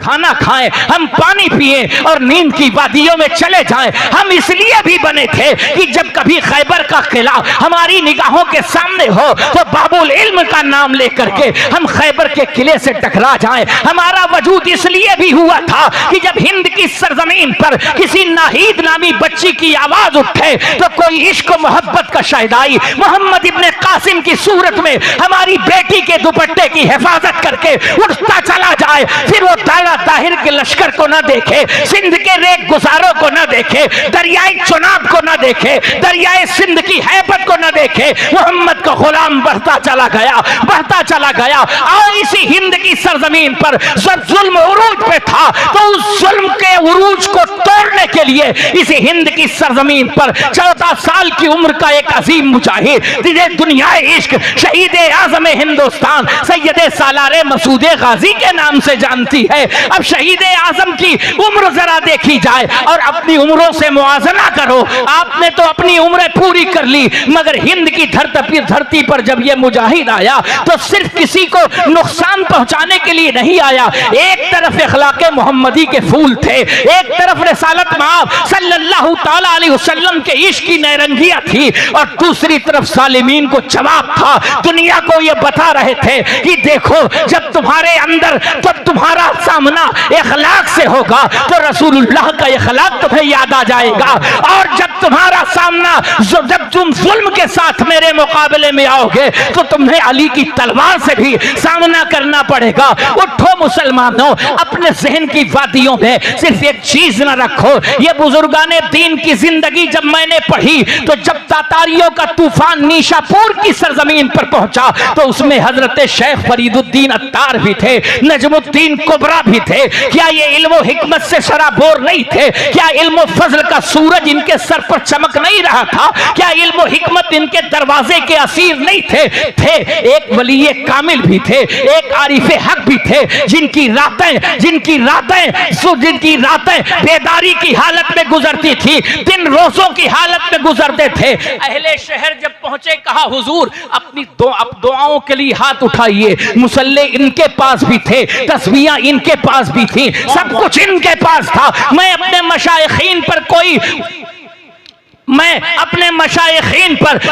کھانا کھائیں، ہم پانی پیئیں اور نیند کی وادیوں میں چلے جائیں۔ ہم اس لیے بھی بنے تھے کہ جب کبھی خیبر کا قلعہ ہماری نگاہوں کے سامنے ہو تو باب العلم کا نام لے کر کے ہم خیبر کے قلعے سے ٹکرا جائیں۔ ہمارا وجود اس لیے بھی ہوا تھا کہ جب ہند کی سرزمین پر کسی ناہید نامی بچی کی آواز اٹھے تو کوئی عشق و محبت کا شہدائی محمد ابن قاسم کی صورت میں ہماری بیٹی کے دوپٹے کی حفاظت کر کے اٹھتا چلا جائے، پھر وہ داڑا طاہر کے لشکر کو نہ دیکھے، سندھ کے ریگ گزاروں کو نہ دیکھے، دریائے چناب کو نہ دیکھے، دریائے سندھ کی حیبت کو نہ دیکھے، محمد کا غلام بڑھتا چلا گیا، بڑھتا چلا گیا۔ اور اسی ہند کی سرزمین پر جب ظلم عروج پہ تھا تو اس ظلم کے عروج کو توڑنے کے لیے اسی ہند کی سرزمین پر 14 سال کی عمر کا ایک عظیم مجاہد جنہیں دنیا عشق شہید اعظم ہندوستان سید سالار مسعود غازی کے نام سے جانتی ہے۔ اب شہید اعظم کی عمر ذرا دیکھی جائے اور اپنی عمروں سے موازنہ کرو۔ آپ نے تو اپنی عمریں پوری کر لی، مگر ہند کی دھرتی پر جب یہ مجاہد آیا تو صرف کسی کو نقصان پہنچانے کے لیے نہیں آیا۔ ایک طرف اخلاق محمدی کے پھول تھے، ایک طرف رسالت مآب صلی اللہ تعالی علیہ وسلم کے عشق کی نیرنگیاں تھی، اور دوسری طرف ظالمین کو جواب تھا۔ دنیا کو یہ بتا رہے تھے کہ دیکھو جب تمہارے اندر، جب تمہارا سامنا اخلاق سے ہوگا تو رسول اللہ کا اخلاق تمہیں یاد آ جائے گا، اور جب تمہارا سامنا، جب تم ظلم کے ساتھ میرے مقابلے میں آؤ گے تو تمہیں علی کی تلوار سے بھی سامنا کرنا پڑے گا۔ اٹھو مسلمانوں، اپنے ذہن کی وادیوں میں صرف ایک چیز نہ رکھو۔ یہ بزرگان دین کی زندگی جب میں نے پڑھی تو جب تاتاریوں کا طوفان نیشا پور کی سرزمین پر پہنچا تو اس میں حضرت شیخ فرید الدین عطار بھی تھے، نجم الدین کبرا بھی تھے۔ کیا یہ علم و حکمت سے سرابور نہیں تھے؟ کیا علم و فضل کا سورج ان کے سر پر چمک نہیں رہا تھا؟ کیا علم و حکمت ان کے دروازے کے اسیر نہیں تھے؟ ایک ولی کامل بھی تھے، ایک عارف حق بھی تھے، جن کی راتیں بیداری کی حالت میں گزرتی تھی، دن روزوں کی حالت میں گزرتے تھے۔ اہل شہر جب پہنچے کہا حضور اپنی دعاؤں کے لیے ہاتھ اٹھائیے۔ مصلی ان کے پاس بھی تھے، تسبیحاں ان کے پاس بھی تھیں، سب کچھ ان کے پاس تھا۔ میں اپنے مشائخین پر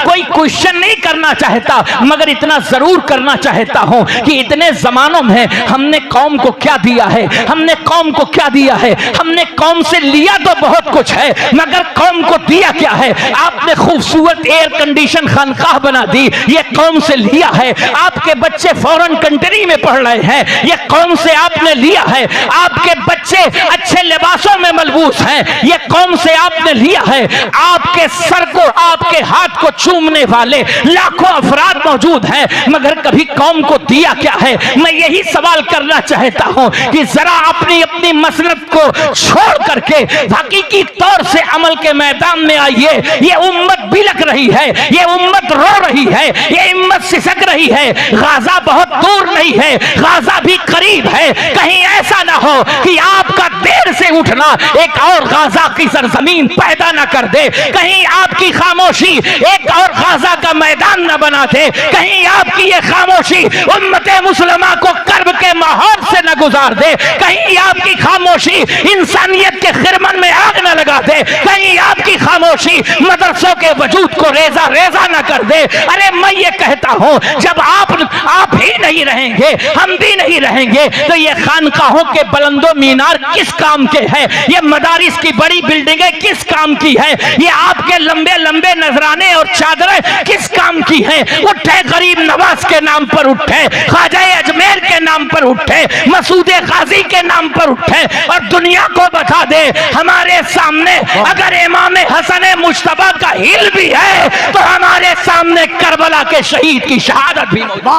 کوئی کوشچن نہیں کرنا چاہتا، مگر اتنا ضرور کرنا چاہتا ہوں کہ اتنے زمانوں میں ہم نے قوم کو کیا دیا ہے، ہم نے قوم کو کیا دیا ہے۔ ہم نے قوم سے لیا تو بہت کچھ ہے، مگر قوم کو دیا کیا ہے؟ آپ نے خوبصورت ایئر کنڈیشن خانقاہ بنا دی، یہ قوم سے لیا ہے۔ آپ کے بچے فورن کنٹری میں پڑھ رہے ہیں، یہ قوم سے آپ نے لیا ہے۔ آپ کے بچے اچھے لباسوں میں ملبوس ہیں، یہ قوم سے آپ نے لیا ہے۔ آپ کے سر کو، آپ کے ہاتھ کو چومنے والے لاکھوں افراد موجود ہیں، مگر کبھی قوم کو دیا کیا ہے؟ میں یہی سوال کرنا چاہتا ہوں کہ ذرا اپنی مسلط کو چھوڑ کر کے حقیقی طور سے عمل کے میدان میں آئیے۔ یہ امت بلک رہی ہے، یہ امت رو رہی ہے، یہ امت سسک رہی ہے۔ غازہ بہت دور نہیں ہے، غازہ بھی قریب ہے۔ کہیں ایسا نہ ہو کہ آپ کا دیر سے اٹھنا ایک اور غازہ کی سرزمین پیدا نہ کر دے، کہیں آپ کی خاموشی ایک اور غازہ کا میدان نہ بنا دے، کہیں آپ کی یہ خاموشی امت مسلمہ کو کرب کے ماحول سے نہ گزار دے، کہیں آپ کی خاموشی انسانیت کے خرمن میں آگ نہ لگا دے، کہیں آپ کی خاموشی مدرسوں کے وجود کو ریزہ ریزہ نہ کر دے۔ ارے میں یہ کہتا ہوں جب آپ ہی نہیں رہیں گے، ہم بھی نہیں رہیں گے، تو یہ خانقاہوں کے بلند و مینار کس کام کے ہیں؟ یہ مدارس کی بڑی بلڈنگیں کس کام کی ہیں؟ یہ آپ کے لمبے لمبے نذرانے اور چادریں کس کام کی ہیں؟ اٹھے غریب نواز کے نام پر اٹھے، خواجہ اجمیر کے نام پر اٹھے، مسعود غازی کے نام پر اٹھے، اور دنیا کو بتا دے ہمارے سامنے اگر امام حسن مجتبیٰ کا ہل بھی ہے تو ہمارے سامنے کربلا کے شہید کی شہادت بھی موجود ہے۔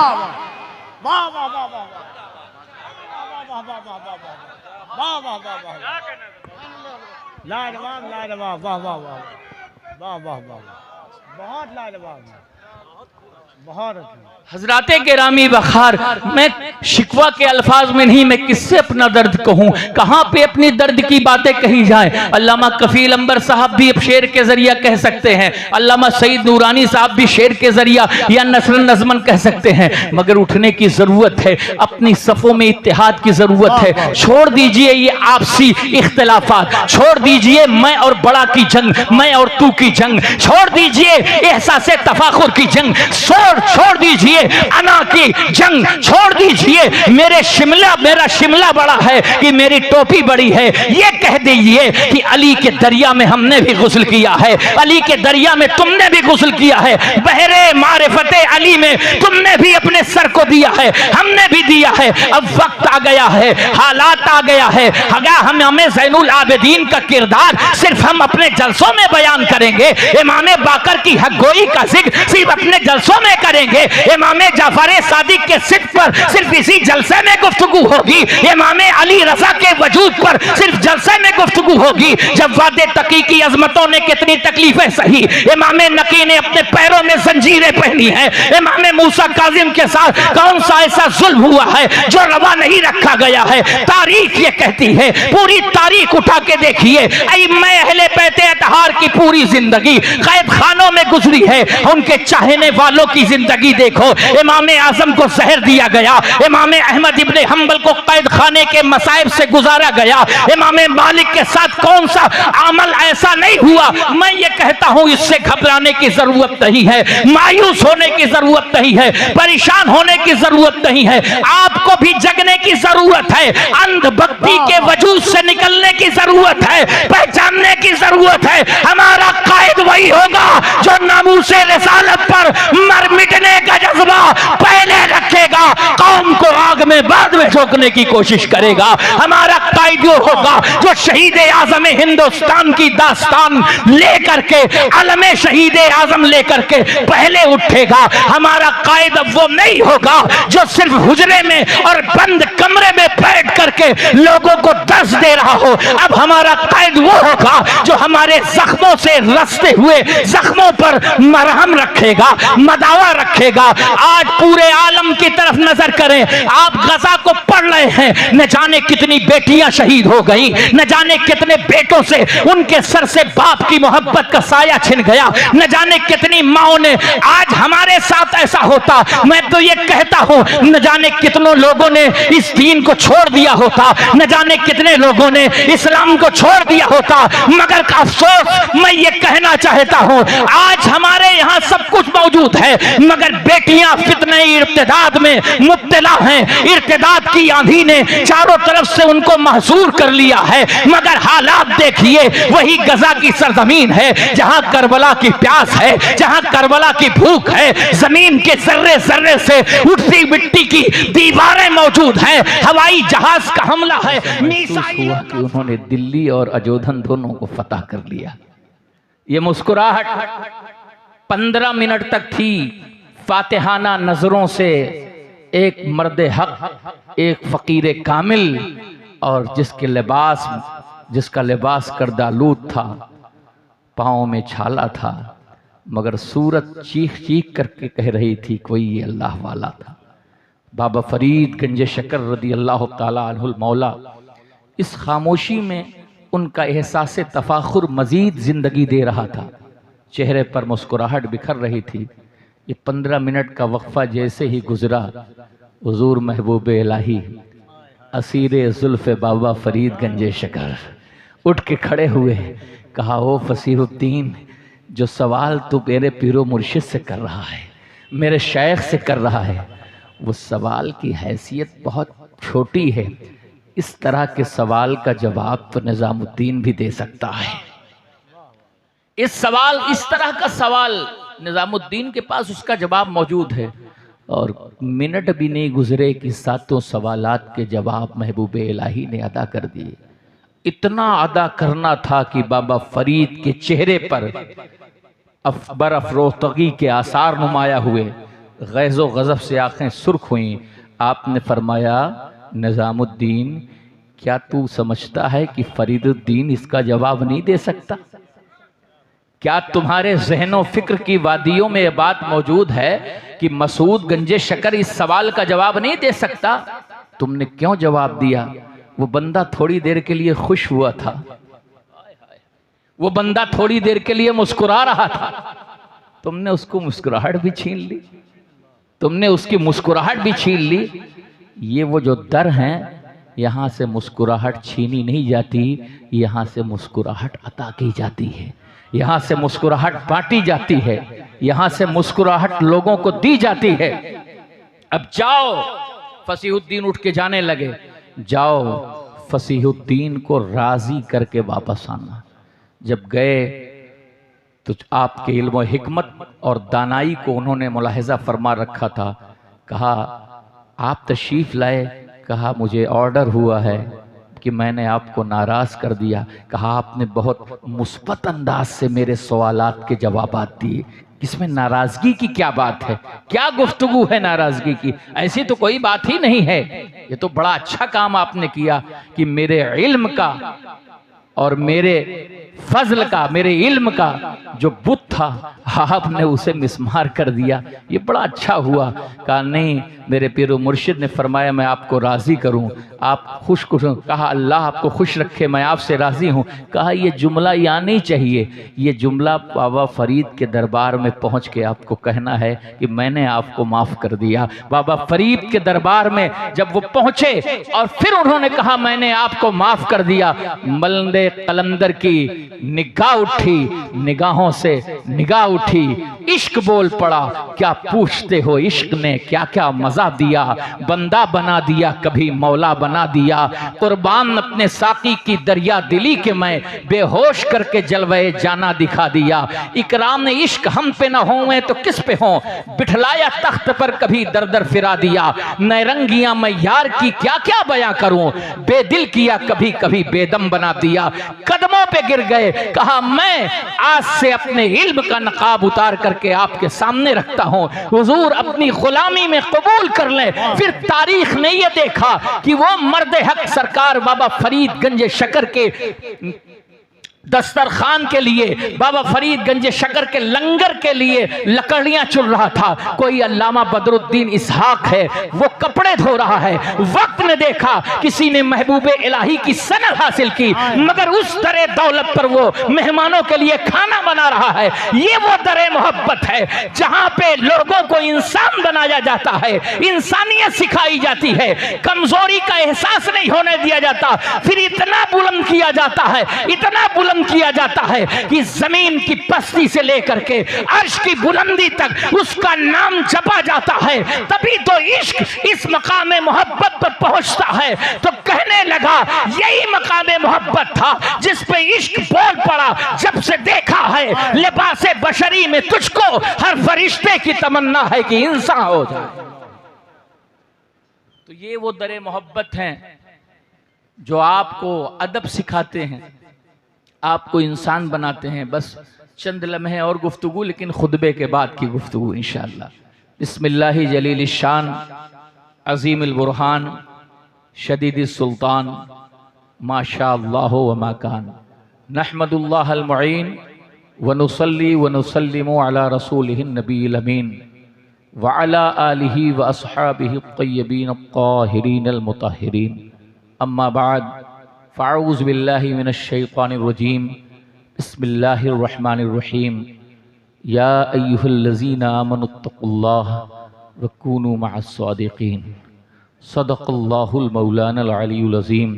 حضرات گرامی وقار، میں شکوہ کے الفاظ میں نہیں، میں کس سے اپنا درد کہوں، کہاں پہ اپنی درد کی باتیں کہی جائیں۔ علامہ کفیل عنبر صاحب بھی اب شعر کے ذریعہ کہہ سکتے ہیں، علامہ سعید نورانی صاحب بھی شعر کے ذریعہ یا نثر نظمن کہہ سکتے ہیں، مگر اٹھنے کی ضرورت ہے، اپنی صفوں میں اتحاد کی ضرورت ہے۔ چھوڑ دیجئے یہ آپسی اختلافات، چھوڑ دیجئے میں اور بڑا کی جنگ، میں اور تو کی جنگ، چھوڑ دیجئے احساس تفاخر کی جنگ، چھوڑ دیجئے انا کی جنگ، چھوڑ دیجئے میرا شملہ بڑا ہے کہ میری ٹوپی بڑی ہے، یہ کہہ دیجئے کہ علی کے دریا میں ہم نے بھی غسل کیا ہے، علی کے دریا میں تم نے بھی غسل کیا ہے، بحر معرفت علی میں تم نے بھی اپنے سر کو دیا ہے، ہم نے بھی دیا ہے۔ اب وقت آ گیا ہے، حالات آ گیا ہے، ہمیں زین العابدین کا کردار صرف ہم اپنے جلسوں میں بیان کریں گے، امام باقر کی حق گوئی کا ذکر صرف اپنے جلسوں میں کریں گے، امام جعفر صادق کے صدق پر صرف اسی جلسے میں گفتگو ہوگی، امام علی رضا کے وجود پر صرف جلسے میں گفتگو ہوگی۔ جب وعدے تقی کی عظمتوں نے کتنی تکلیفیں سہی، امام نقی نے اپنے پیروں میں زنجیریں پہنی ہیں، امام موسیٰ کاظم کے ساتھ کون سا ایسا ظلم ہوا ہے جو روا نہیں رکھا گیا ہے؟ تاریخ یہ کہتی ہے، پوری تاریخ اٹھا کے دیکھیے، ائمہ اہل بیت اطہار کی پوری زندگی قید خانوں میں گزری ہے، ان کے چاہنے والوں کی زندگی دیکھو، امام اعظم کو زہر دیا گیا، امام احمد ابن حنبل کو قید خانے کے مصائب سے گزارا گیا، امام مالک کے ساتھ کون سا عمل ایسا نہیں ہوا؟ میں یہ کہتا ہوں اس سے گھبرانے کی ضرورت نہیں ہے، مایوس ہونے کی ضرورت نہیں ہے، پریشان ہونے کی ضرورت نہیں ہے، آپ کو بھی جگنے کی ضرورت ہے، اندھ بھکتی کے وجود سے نکلنے کی ضرورت ہے، پہچاننے کی ضرورت ہے، ہمارا قائد وہی ہوگا جو ناموس رسالت پر مر مٹنے کا جذبہ پہلے رکھے گا، قوم کو آگ میں بعد میں جھونکنے کی کوشش کرے گا۔ ہمارا قائد وہ ہوگا جو شہید اعظم ہندوستان کی داستان لے کر کے، علم شہید اعظم لے کر کے پہلے اٹھے گا۔ ہمارا قائد اب وہ نہیں ہوگا جو صرف حجرے میں اور بند کمرے میں بیٹھ کر کے لوگوں کو درس دے رہا ہو، اب ہمارا قائد وہ ہوگا جو ہمارے زخموں سے رستے ہوئے زخموں پر مرہم رکھے گا، مداوا رکھے گا۔ آج پورے عالم کی طرف نظر کریں، آپ غزہ کو پڑھ رہے ہیں، نہ جانے کتنی بیٹیاں شہید ہو گئی، نہ جانے کتنے بیٹوں سے ان کے سر سے باپ کی محبت کا سایہ چھن گیا، نہ جانے کتنی ماؤں نے، آج ہمارے ساتھ ایسا ہوتا میں تو یہ کہتا ہوں نہ جانے کتنوں لوگوں نے اس دین کو چھوڑ دیا ہوتا، نہ جانے کتنے لوگوں نے اسلام کو چھوڑ دیا ہوتا، مگر افسوس میں یہ کہنا چاہتا ہوں آج ہمارے یہاں سب کچھ موجود ہے، مگر بیٹیاں فتنہ ارتداد میں مبتلا ہیں، ارتداد کی آندھی نے چاروں طرف سے ان کو محصور کر لیا ہے، مگر حالات دیکھیے وہی غزہ کی سرزمین ہے جہاں کربلا کی پیاس ہے، جہاں کربلا کی بھوک ہے، زمین کے ذرے ذرے سے اٹھتی مٹی کی دیواریں موجود ہیں، ہوائی جہاز کا حملہ ہے، میسائل ہوا کہ انہوں نے دلی اور اجودھن دونوں کو فتح کر لیا۔ یہ مسکراہٹ 15 منٹ تک تھی، فاتحانہ نظروں سے ایک مرد حق، ایک فقیر کامل، اور جس کا لباس کردالود تھا، پاؤں میں چھالا تھا، مگر صورت چیخ چیخ کر کے کہہ رہی تھی کوئی یہ اللہ والا تھا۔ بابا فرید گنج شکر رضی اللہ تعالیٰ عنہ المولا، اس خاموشی میں ان کا احساس تفاخر مزید زندگی دے رہا تھا، چہرے پر مسکراہٹ بکھر رہی تھی۔ یہ 15 منٹ کا وقفہ جیسے ہی گزرا، حضور محبوب الہی اسیر زلف بابا فرید گنج شکر اٹھ کے کھڑے ہوئے، کہا او فصیح الدین، جو سوال تو میرے پیر و مرشد سے کر رہا ہے، میرے شیخ سے کر رہا ہے، وہ سوال کی حیثیت بہت چھوٹی ہے، اس طرح کے سوال کا جواب تو نظام الدین بھی دے سکتا ہے۔ اس طرح کا سوال نظام الدین کے پاس اس کا جواب موجود ہے، اور منٹ بھی نہیں گزرے کہ 7 سوالات کے جواب محبوب الہی نے ادا کر دیے۔ اتنا ادا کرنا تھا کہ بابا فرید کے چہرے پر برافروختگی کے آثار نمایاں ہوئے، غیظ و غضب سے آنکھیں سرخ ہوئیں۔ آپ نے فرمایا نظام الدین، کیا تو سمجھتا ہے کہ فرید الدین اس کا جواب نہیں دے سکتا؟ کیا تمہارے ذہن و فکر کی وادیوں میں یہ بات موجود ہے کہ مسعود گنج شکر اس سوال کا جواب نہیں دے سکتا، تم نے کیوں جواب دیا؟ وہ بندہ تھوڑی دیر کے لیے خوش ہوا تھا، وہ بندہ تھوڑی دیر کے لیے مسکرا رہا تھا، تم نے اس کو مسکراہٹ بھی چھین لی، تم نے اس کی مسکراہٹ بھی چھین لی۔ یہ وہ جو در ہیں، یہاں سے مسکراہٹ چھینی نہیں جاتی، یہاں سے مسکراہٹ عطا کی جاتی ہے، یہاں سے مسکراہٹ بانٹی جاتی ہے، یہاں سے مسکراہٹ لوگوں کو دی جاتی ہے۔ اب جاؤ، فصیح الدین اٹھ کے جانے لگے، جاؤ فصیح الدین کو راضی کر کے واپس آنا۔ جب گئے تو آپ کے علم و حکمت اور دانائی کو انہوں نے ملاحظہ فرما رکھا تھا۔ کہا آپ تشریف لائے، کہا مجھے آرڈر ہوا ہے کہ میں نے آپ کو ناراض کر دیا۔ کہا آپ نے بہت مثبت انداز سے میرے سوالات کے جوابات دیے، اس میں ناراضگی کی کیا بات ہے؟ کیا گفتگو ہے ناراضگی کی؟ ایسی تو کوئی بات ہی نہیں ہے۔ یہ تو بڑا اچھا کام آپ نے کیا کہ میرے علم کا اور میرے فضل کا، میرے علم کا جو بت تھا، آپ نے اسے مسمار کر دیا، یہ بڑا اچھا ہوا۔ کہا نہیں، میرے پیر و مرشد نے فرمایا میں آپ کو راضی کروں، آپ خوش ہوں۔ کہا اللہ آپ کو خوش رکھے، میں آپ سے راضی ہوں۔ کہا یہ جملہ یہاں نہیں چاہیے، یہ جملہ بابا فرید کے دربار میں پہنچ کے آپ کو کہنا ہے کہ میں نے آپ کو معاف کر دیا۔ بابا فرید کے دربار میں جب وہ پہنچے اور پھر انہوں نے کہا میں نے آپ کو معاف کر دیا، ملند قلندر کی نگاہ اٹھی، نگاہوں سے نگاہ اٹھی، عشق بول پڑا۔ کیا پوچھتے ہو عشق نے کیا کیا مزہ دیا، بندہ بنا دیا کبھی مولا بنا دیا، قربان اپنے ساقی کی دریا دلی کے میں بے ہوش کر کے جلوے جانا دکھا دیا۔ اکرام عشق ہم پہ نہ ہوئے تو کس پہ ہوں، بٹھلایا تخت پر کبھی در در فرا دیا، نیرنگیاں میں یار کی کیا کیا بیاں کروں، بے دل کیا کبھی کبھی بے دم بنا دیا۔ قدموں پہ گر گئے، کہا میں آج سے اپنے علم کا نقاب اتار کر کے آپ کے سامنے رکھتا ہوں، حضور اپنی غلامی میں قبول کر لیں۔ پھر تاریخ نے یہ دیکھا کہ وہ مرد حق سرکار بابا فرید گنج شکر کے دسترخوان کے لیے، بابا فرید گنج شکر کے لنگر کے لیے لکڑیاں چن رہا تھا۔ کوئی علامہ بدر الدین اسحاق ہے، وہ کپڑے دھو رہا ہے۔ وقت نے دیکھا کسی نے محبوب الہی کی سند حاصل کی، مگر اس در دولت پر وہ مہمانوں کے لیے کھانا بنا رہا ہے۔ یہ وہ در محبت ہے جہاں پہ لوگوں کو انسان بنایا جاتا ہے، انسانیت سکھائی جاتی ہے، کمزوری کا احساس نہیں ہونے دیا جاتا۔ پھر اتنا بلند کیا جاتا ہے، اتنا بلند کیا جاتا ہے کہ زمین کی پستی سے لے کر کے عرش کی بلندی تک اس کا نام جپا جاتا ہے۔ تبھی تو عشق اس مقام محبت پر پہنچتا ہے۔ تو کہنے لگا یہی مقام محبت تھا جس پہ عشق بول پڑا، جب سے دیکھا ہے لباس بشری میں تجھ کو، ہر فرشتے کی تمنا ہے کہ انسان ہو جائے۔ تو یہ وہ در محبت ہیں جو آپ کو ادب سکھاتے ہیں، آپ کو انسان بناتے ہیں۔ بس چند لمحے اور گفتگو، لیکن خطبے کے بعد کی گفتگو انشاءاللہ۔ بسم اللہ جلیل الشان، عظیم البرہان، شدید السلطان، ما شاء اللہ وما کان، نحمد اللہ المعین ونصلی ونسلم علی رسولہ النبی الامین وعلی آلہ واصحابہ الطیبین الطاہرین المطہرین، اما بعد فاعوذ باللہ من الشیطان الرجیم، بسم اللہ الرحمن الرحیم، یا ایہا الذین آمنوا اتقوا اللہ وکونوا مع الصادقین، صدق اللہ المولانا العلی العظیم۔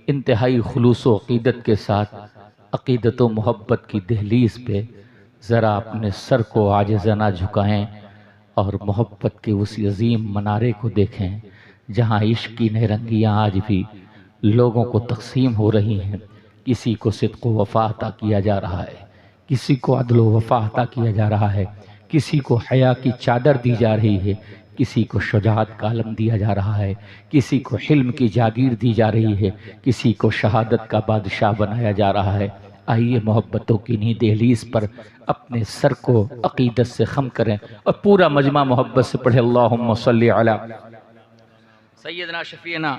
انتہائی خلوص و عقیدت کے ساتھ عقیدت و محبت کی دہلیز پہ ذرا اپنے سر کو عاجزانہ جھکائیں اور محبت کے اس عظیم منارے کو دیکھیں جہاں عشق کی نیرنگیاں آج بھی لوگوں کو تقسیم ہو رہی ہیں۔ کسی کو صدق و وفا عطا کیا جا رہا ہے، کسی کو عدل و وفا عطا کیا جا رہا ہے، کسی کو حیا کی چادر دی جا رہی ہے، کسی کو شجاعت کا علم دیا جا رہا ہے، کسی کو حلم کی جاگیر دی جا رہی ہے، کسی کو شہادت کا بادشاہ بنایا جا رہا ہے۔ آئیے محبتوں کی انہی دہلیز پر اپنے سر کو عقیدت سے خم کریں اور پورا مجمع محبت سے پڑھے اللہم صلی علی سیدنا شفیعنا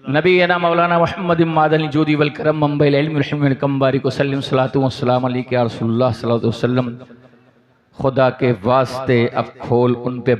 نبینا مولانا محمد معدن الجود والکرم منبع العلم والحلم والکم بارک وسلم صلاۃ والسلام علیک یا رسول اللہ صلی اللہ علیہ وسلم۔ خدا کے واسطے اب کھول ان پہ